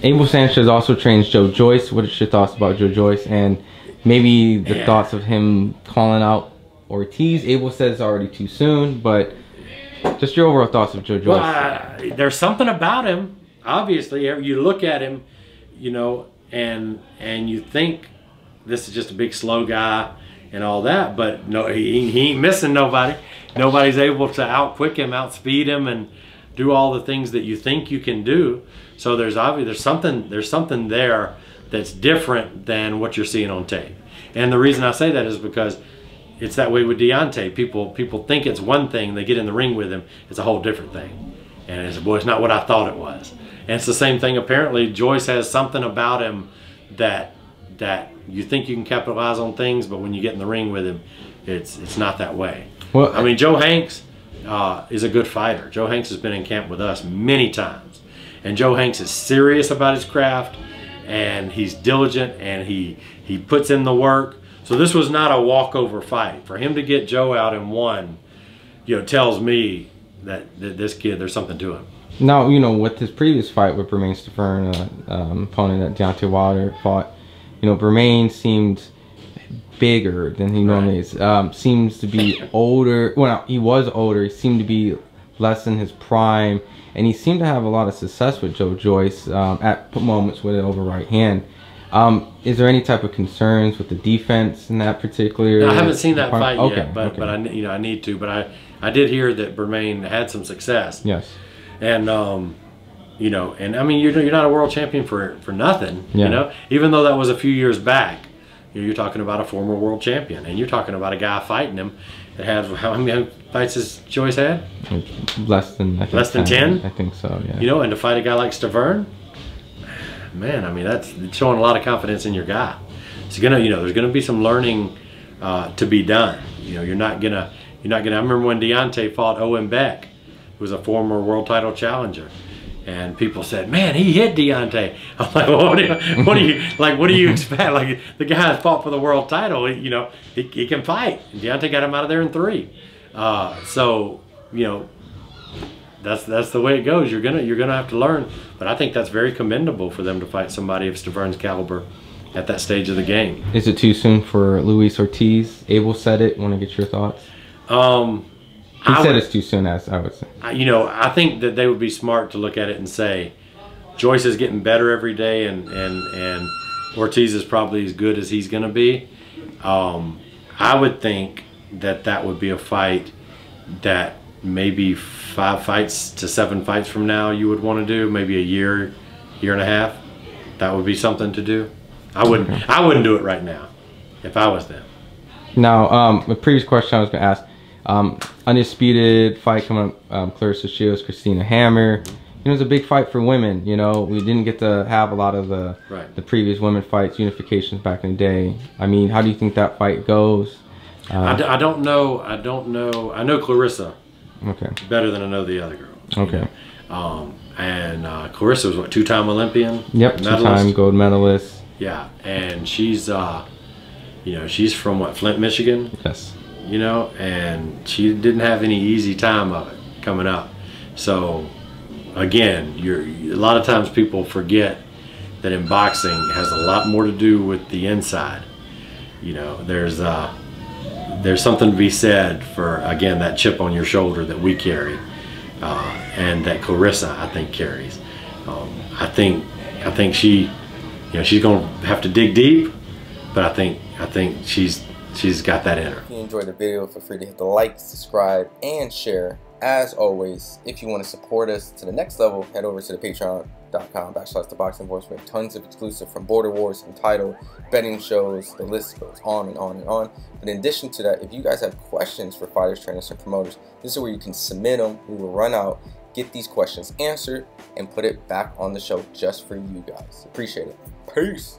Abel Sanchez also trains Joe Joyce. What is your thoughts about Joe Joyce, and maybe the thoughts of him calling out Ortiz? Abel says it's already too soon, but just your overall thoughts of Joe Joyce. Well, there's something about him. Obviously, you look at him, you know, and you think this is just a big slow guy and all that, but no, he ain't missing nobody. Nobody's able to outquick him, outspeed him, and do all the things that you think you can do. So there's something there that's different than what you're seeing on tape. And the reason I say that is because it's that way with Deontay. People think it's one thing, they get in the ring with him, it's a whole different thing. And it's, boy, it's not what I thought it was. And it's the same thing, apparently. Joyce has something about him that you think you can capitalize on things, but when you get in the ring with him, it's not that way. Well, I mean, Joe Hanks is a good fighter. Joe Hanks has been in camp with us many times. And Joe Hanks is serious about his craft, and he's diligent, and he puts in the work. So this was not a walkover fight. For him to get Joe out in one, you know, tells me that this kid, there's something to him. Now, you know, with his previous fight with Bermain Stavern, opponent that Deontay Wilder fought, you know, Bermain seemed bigger than he normally is. Seems to be older. Well, he was older. He seemed to be less in his prime, and he seemed to have a lot of success with Joe Joyce at moments with it over right hand. Is there any type of concerns with the defense in that particular? No, I haven't seen that fight okay, yet, but I need to. But I did hear that Bermain had some success. Yes. And you know, and I mean, you're not a world champion for nothing. Yeah. You know, even though that was a few years back. You're talking about a former world champion, and you're talking about a guy fighting him that had, how many fights has Joyce had? Less than 10. I think so. Yeah. You know, and to fight a guy like Stavern, man, I mean, that's showing a lot of confidence in your guy. It's gonna, you know, there's gonna be some learning to be done. You know, you're not gonna. I remember when Deontay fought Owen Beck, who was a former world title challenger. And people said, "Man, he hit Deontay." I'm like, well, what do you expect? Like, the guy fought for the world title. You know, he can fight. And Deontay got him out of there in 3. So, you know, that's the way it goes. You're gonna have to learn. But I think that's very commendable for them to fight somebody of Stavern's caliber at that stage of the game. Is it too soon for Luis Ortiz? Abel said it. Want to get your thoughts? He said it's too soon, as I would say. You know, I think that they would be smart to look at it and say, Joyce is getting better every day, and Ortiz is probably as good as he's going to be. I would think that would be a fight that maybe 5 fights to 7 fights from now you would want to do, maybe a year and a half. That would be something to do. I wouldn't do it right now if I was them. Now, the previous question I was going to ask. Undisputed fight coming up, Clarissa Shields, Christina Hammer. You know, it was a big fight for women. You know, we didn't get to have a lot of the previous women fights, unifications back in the day. I mean, how do you think that fight goes? I don't know. I know Clarissa. Okay. Better than I know the other girls. Okay. And Clarissa was what, 2-time Olympian? Yep, 2-time gold medalist. Yeah, and she's you know, she's from what, Flint, Michigan? Yes. You know, and she didn't have any easy time of it coming up. So again, a lot of times people forget that in boxing it has a lot more to do with the inside. You know, there's something to be said for, again, that chip on your shoulder that we carry, and that Clarissa, I think, carries. I think she, you know, she's gonna have to dig deep, but I think she's got that in her. If you enjoyed the video, feel free to hit the like, subscribe, and share. As always, if you want to support us to the next level, head over to the patreon.com/ThaBoxingVoice. We have tons of exclusive, from Border Wars, entitled, betting shows, the list goes on and on and on. But in addition to that, if you guys have questions for fighters, trainers, and promoters, this is where you can submit them. We will run out, get these questions answered, and put it back on the show just for you guys. Appreciate it. Peace.